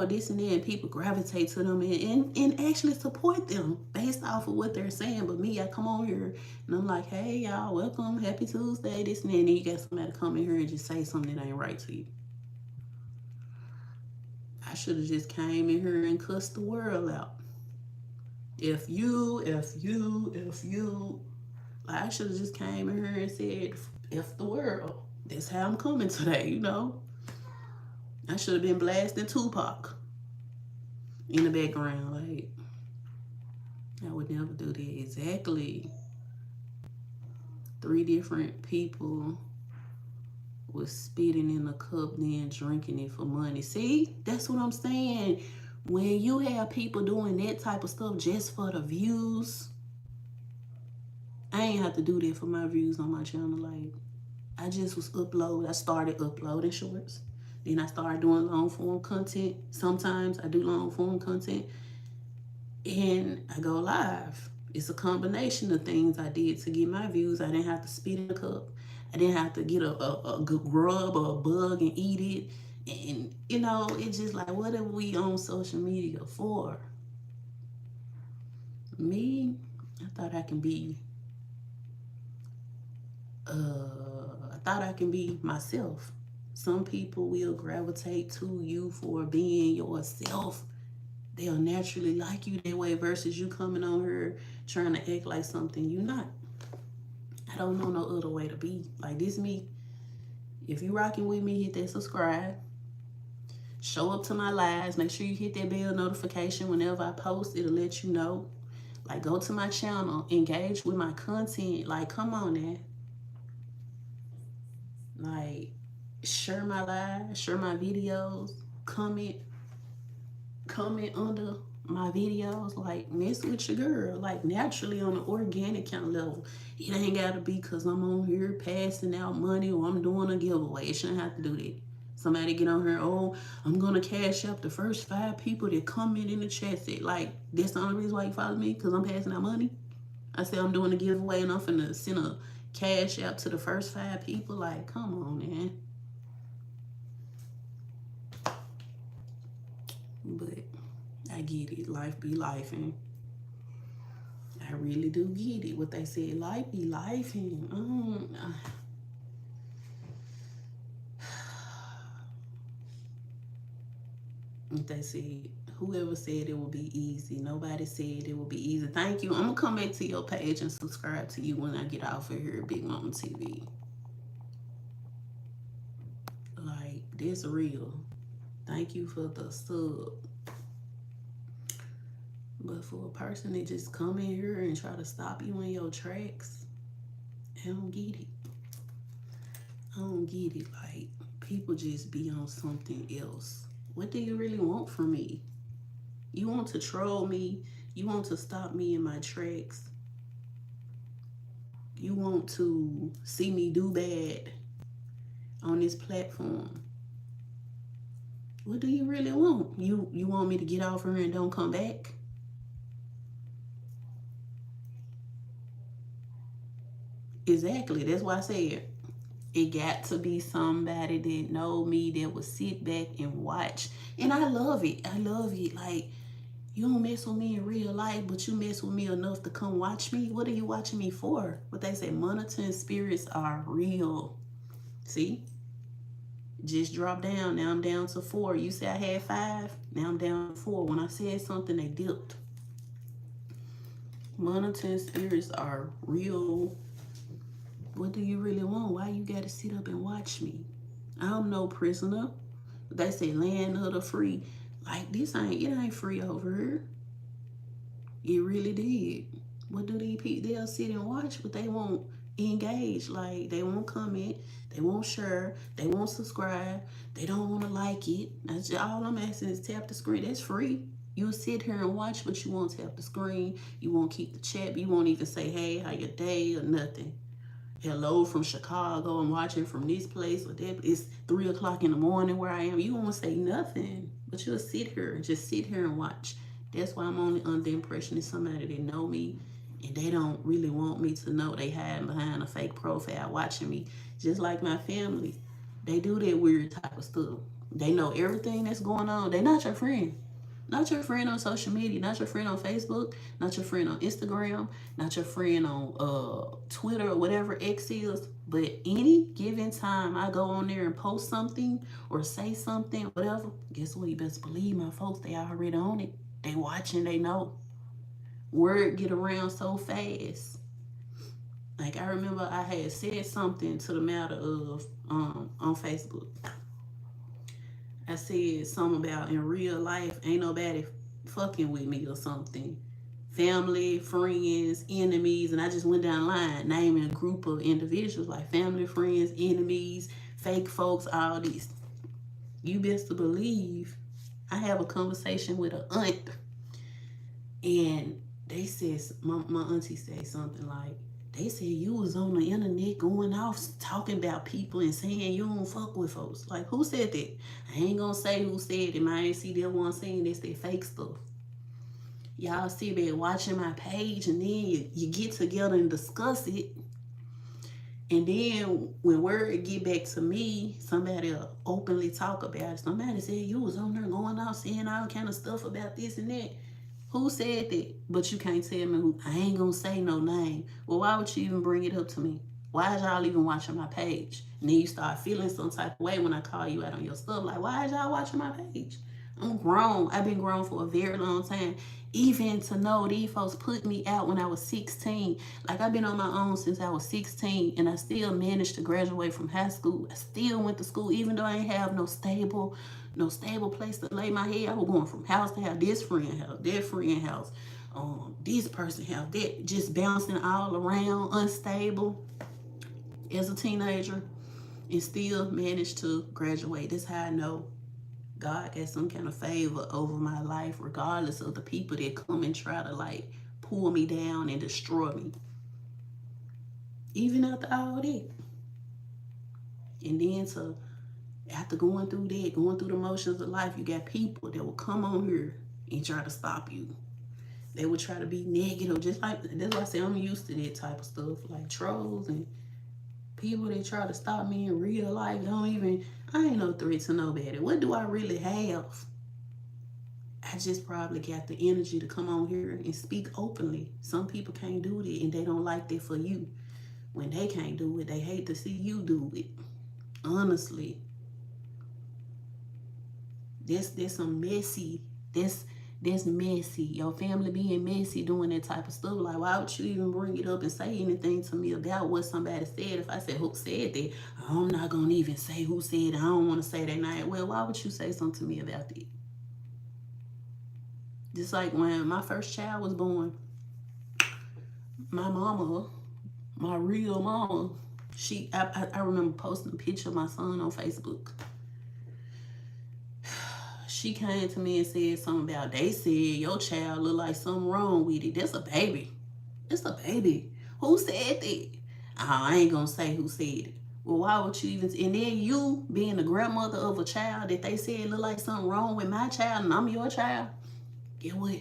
this and that, and people gravitate to them and actually support them based off of what they're saying. But me, I come on here and I'm like, hey y'all, welcome, happy Tuesday, this and that, and then you got somebody come in here and just say something that ain't right to you. I should have just came in here and cussed the world out. If you. Like, I should have just came in here and said, F the world. That's how I'm coming today. I should have been blasting Tupac in the background. Like, I would never do that. Exactly. 3 different people was spitting in a cup, then drinking it for money. See, that's what I'm saying. When you have people doing that type of stuff just for the views, I ain't have to do that for my views on my channel. Like, I just was I started uploading shorts. Then I started doing long form content. Sometimes I do long form content and I go live. It's a combination of things I did to get my views. I didn't have to spit in a cup. I didn't have to get a good grub or a bug and eat it. And, it's just like, what are we on social media for? Me, I thought I can be, I thought I can be myself. Some people will gravitate to you for being yourself. They'll naturally like you that way versus you coming on here trying to act like something you're not. I don't know no other way to be. Like, this me. If you rocking with me, hit that subscribe. Show up to my lives. Make sure you hit that bell notification. Whenever I post, it'll let you know. Like, go to my channel. Engage with my content. Like, come on now. Like, share my lives. Share my videos. Comment under my videos. Like, mess with your girl. Like, naturally on the organic kind of level. It ain't got to be because I'm on here passing out money or I'm doing a giveaway. It shouldn't have to do that. Somebody get on here, oh, I'm going to cash up the first 5 people that comment in the chat. Say, like, that's the only reason why you follow me? Because I'm passing out money? I said I'm doing a giveaway and I'm finna send a cash out to the first 5 people. Like, come on, man. But I get it. Life be life, and I really do get it. What they say, life be life, and they said, whoever said it would be easy. Nobody said it would be easy. Thank you. I'm gonna come back to your page and subscribe to you when I get off of here, Big Mama TV. Like, this real. Thank you for the sub. But for a person to just come in here and try to stop you in your tracks, I don't get it. I don't get it. Like, people just be on something else. What do you really want from me? You want to troll me? You want to stop me in my tracks? You want to see me do bad on this platform? What do you really want? You want me to get off here and don't come back? Exactly. That's why I said it got to be somebody that know me that would sit back and watch. And I love it. I love it. Like, you don't mess with me in real life, but you mess with me enough to come watch me. What are you watching me for? What they say, monitoring spirits are real. See? Just drop down. Now I'm down to 4. You say I had 5. Now I'm down to 4. When I said something, they dipped. Monitoring spirits are real. What do you really want? Why you gotta sit up and watch me? I'm no prisoner. They say land of the free. Like, it ain't free over here. It really did. What do these people? They'll sit and watch, but they won't engage. Like, they won't comment, they won't share, they won't subscribe, they don't want to like it. That's just, all I'm asking is tap the screen. That's free. You'll sit here and watch, but you won't tap the screen. You won't keep the chat. You won't even say, hey, how your day or nothing. Hello from Chicago. I'm watching from this place or that. It's 3 o'clock in the morning where I am. You won't say nothing, but you'll sit here and just sit here and watch. That's why I'm only under the impression it's somebody that know me and they don't really want me to know. They hide behind a fake profile watching me. Just like my family. They do that weird type of stuff. They know everything that's going on. They not your friend. Not your friend on social media, not your friend on Facebook, not your friend on Instagram, not your friend on Twitter or whatever X is. But any given time I go on there and post something or say something, whatever, guess what? You best believe my folks, they already on it. They watching, they know. Word get around so fast. Like, I remember I had said something to the matter of on Facebook. I said something about in real life ain't nobody fucking with me or something. Family, friends, enemies, and I just went down the line naming a group of individuals like family, friends, enemies, fake folks, all these. You best to believe I have a conversation with an aunt, and they says my auntie said something like, they said you was on the internet going off talking about people and saying you don't fuck with folks. Like, who said that? I ain't gonna say who said it. I ain't see that one saying this, that fake stuff. Y'all sit there watching my page and then you get together and discuss it. And then when word get back to me, somebody will openly talk about it. Somebody said you was on there going off saying all kind of stuff about this and that. Who said that? But you can't tell me who. I ain't gonna say no name. Well, why would you even bring it up to me? Why is y'all even watching my page? And then you start feeling some type of way when I call you out on your stuff. Like, why is y'all watching my page? I'm grown. I've been grown for a very long time. Even to know these folks put me out when I was 16. Like, I've been on my own since I was 16, and I still managed to graduate from high school. I still went to school, even though I ain't have no stable place to lay my head. I was going from house to house, this friend house, that friend house, this person house, that, just bouncing all around, unstable as a teenager, and still managed to graduate. That's how I know God got some kind of favor over my life, regardless of the people that come and try to like pull me down and destroy me. Even after all that. And then to after going through that, going through the motions of life, you got people that will come on here and try to stop you. They would try to be negative, just like that's why I say I'm used to that type of stuff, like trolls and people that try to stop me in real life. Don't even, I ain't no threat to nobody. What do I really have? I just probably got the energy to come on here and speak openly. Some people can't do that and they don't like that for you. When they can't do it, they hate to see you do it. Honestly, that's some messy. That's messy. Your family being messy doing that type of stuff. Like, why would you even bring it up and say anything to me about what somebody said? If I said who said that, I'm not gonna even say who said it. I don't want to say that name. Well, why would you say something to me about that? Just like when my first child was born, my mama, my real mama, I remember posting a picture of my son on Facebook. She came to me and said something about, they said your child look like something wrong with it. That's a baby. It's a baby. Who said that? I ain't gonna say who said it. Well, why would you even? And then you being the grandmother of a child that they said look like something wrong with my child, and I'm your child. Get what?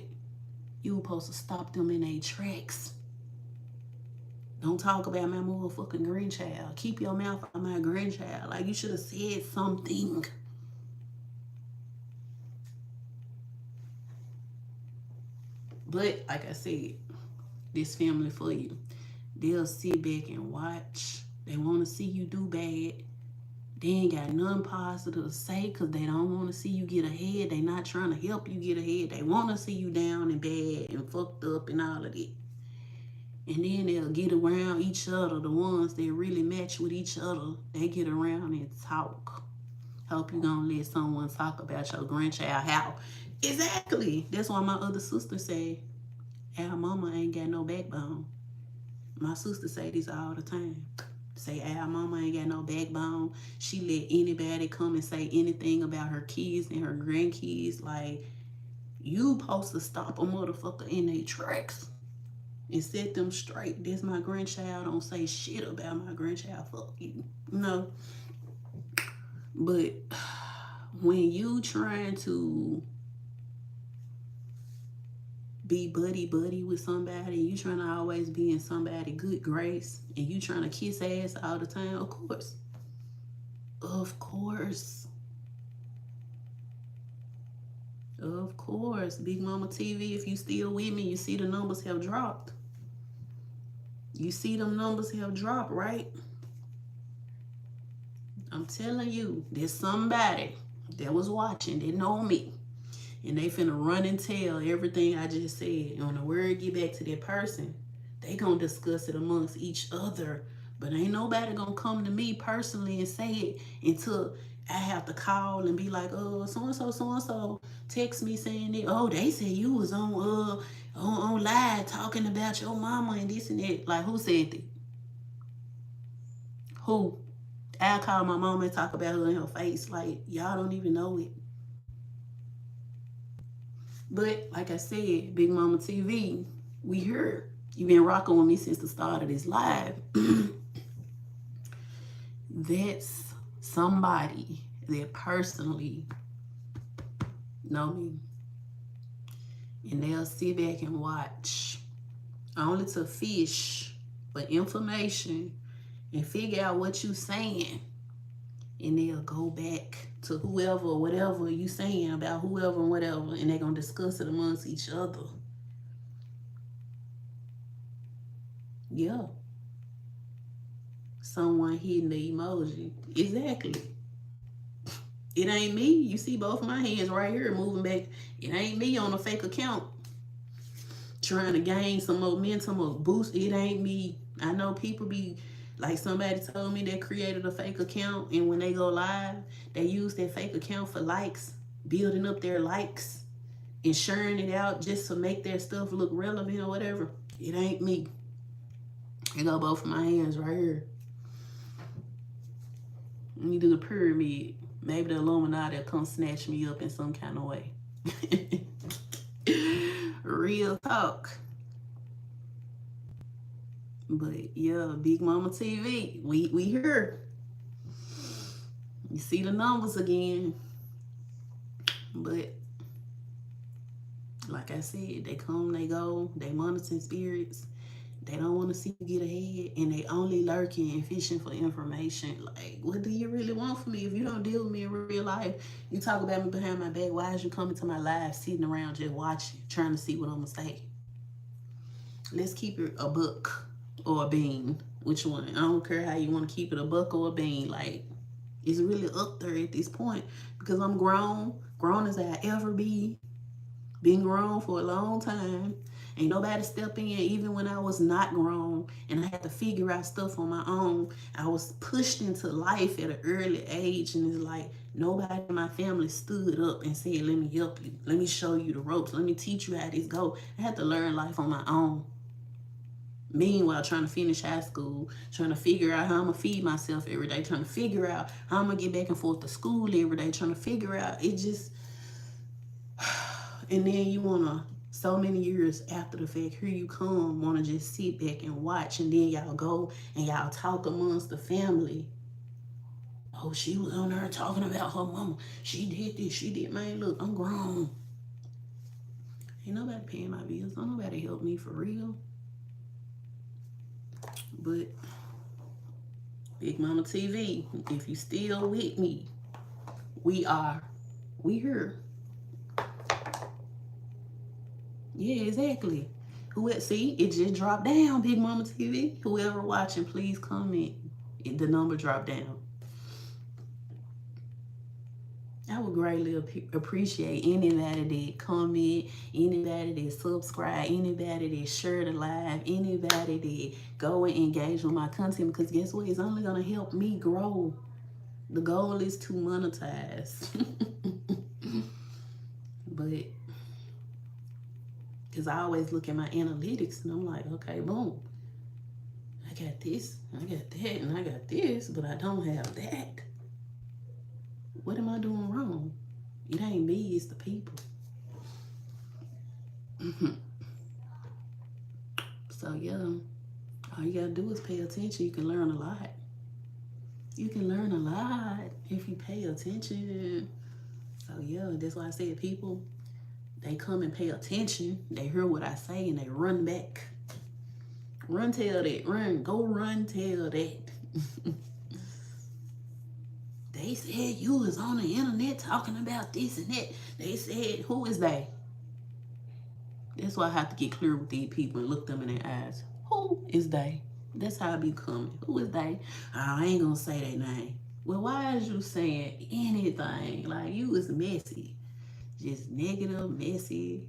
You were supposed to stop them in their tracks. Don't talk about my motherfucking grandchild. Keep your mouth on my grandchild. Like, you should have said something. But like I said, this family for you. They'll sit back and watch. They want to see you do bad. They ain't got nothing positive to say because they don't want to see you get ahead. They not trying to help you get ahead. They want to see you down and bad and fucked up and all of that. And then they'll get around each other. The ones that really match with each other, they get around and talk. Hope you gonna let someone talk about your grandchild. How? Exactly. That's why my other sister say, our mama ain't got no backbone. My sister say this all the time. Say our mama ain't got no backbone. She let anybody come and say anything about her kids and her grandkids. Like, you supposed to stop a motherfucker in their tracks and set them straight. This my grandchild. Don't say shit about my grandchild. Fuck you. No. But when you trying to be buddy with somebody, you trying to always be in somebody good grace, and you trying to kiss ass all the time, of course, of course, Big Mama TV, if you still with me, you see the numbers have dropped. You see them numbers have dropped, right? I'm telling you, there's somebody that was watching that know me, and they finna run and tell everything I just said. And when the word get back to that person, they gonna discuss it amongst each other. But ain't nobody gonna come to me personally and say it until I have to call and be like, oh, so and so text me saying that, oh, they said you was on live talking about your mama and this and that. Like, who said that? Who? I call my mama and talk about her in her face. Like, y'all don't even know it. But like I said, Big Mama TV, we here. You've been rocking with me since the start of this live. That's somebody that personally know me. And they'll sit back and watch. Only to fish for information and figure out what you saying. And they'll go back to whoever or whatever you saying about whoever and whatever, and they're going to discuss it amongst each other. Yeah. Someone hitting the emoji. Exactly. It ain't me. You see both my hands right here moving back. It ain't me on a fake account trying to gain some momentum or boost. It ain't me. I know people be like, somebody told me they created a fake account, and when they go live, they use that fake account for likes, building up their likes and sharing it out just to make their stuff look relevant or whatever. It ain't me. I got both of my hands right here. Let me do the pyramid. Maybe the Illuminati will come snatch me up in some kind of way. Real talk. But yeah, Big Mama TV, we here. You see the numbers again. But like I said, they come, they go, they monitoring spirits. They don't want to see you get ahead, and they only lurking and fishing for information. Like, what do you really want from me? If you don't deal with me in real life, you talk about me behind my back, why is you coming to my live, sitting around just watching, trying to see what I'm going to say? Let's keep it a buck or a bean. Which one? I don't care how you want to keep it, a buck or a bean. Like, it's really up there at this point because I'm grown as I ever be. Been grown for a long time. Ain't nobody step in. Even when I was not grown and I had to figure out stuff on my own, I was pushed into life at an early age, and it's like nobody in my family stood up and said, "Let me help you. Let me show you the ropes. Let me teach you how this go." I had to learn life on my own. Meanwhile, trying to finish high school, trying to figure out how I'm gonna feed myself every day, trying to figure out how I'm gonna get back and forth to school every day, trying to figure out it just. And then you wanna, so many years after the fact, here you come, wanna just sit back and watch, and then y'all go and y'all talk amongst the family. Oh, she was on there talking about her mama. She did this, she did. Man, look, I'm grown. Ain't nobody paying my bills. Don't nobody help me for real. But Big Mama TV, if you still with me, we here. Yeah, exactly. See, it just dropped down, Big Mama TV. Whoever watching, please comment. The number dropped down. I would greatly appreciate anybody that comment, anybody that subscribe, anybody that share the live, anybody that go and engage with my content, because guess what? It's only going to help me grow. The goal is to monetize. But because I always look at my analytics and I'm like, okay, boom. I got this, I got that, and I got this, but I don't have that. What am I doing wrong? It ain't me, it's the people. So yeah, all you gotta do is pay attention. You can learn a lot. You can learn a lot if you pay attention. So yeah, that's why I said people, they come and pay attention. They hear what I say and they run back. Run tell that. Run. Go run tell that. They said you was on the internet talking about this and that. They said, who is they? That's why I have to get clear with these people and look them in their eyes. Who is they? That's how I be coming. Who is they? Oh, I ain't gonna say their name. Well, why is you saying anything? Like, you is messy. Just negative, messy.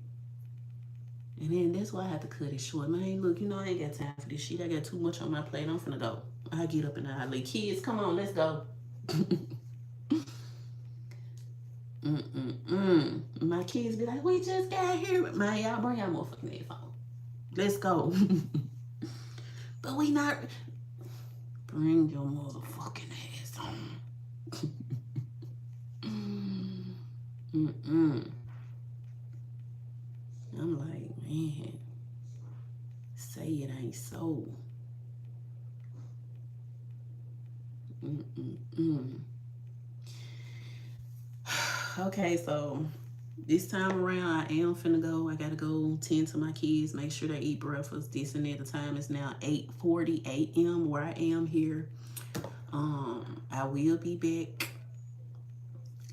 And then that's why I have to cut it short. Man, look, I ain't got time for this shit. I got too much on my plate. I'm finna go. I get up and I leave. Kids, come on, let's go. My kids be like, we just got here. Man, y'all bring y'all motherfucking headphone. Let's go. But we not. Bring your motherfucking ass on. I'm like, man, say it ain't so. Okay, so this time around, I am finna go. I gotta go tend to my kids, make sure they eat breakfast. This and that. The time is now 8:40 a.m. where I am here. I will be back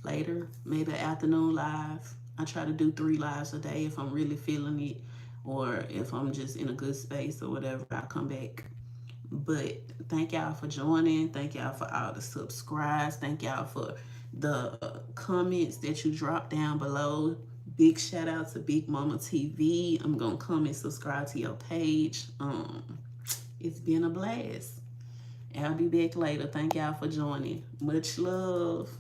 later, maybe afternoon live. I try to do 3 lives a day if I'm really feeling it, or if I'm just in a good space or whatever, I'll come back. But thank y'all for joining. Thank y'all for all the subscribes. Thank y'all for the comments that you dropped down below. Big shout out to Big Mama TV. I'm gonna come and subscribe to your page. It's been a blast. I'll be back later. Thank y'all for joining. Much love.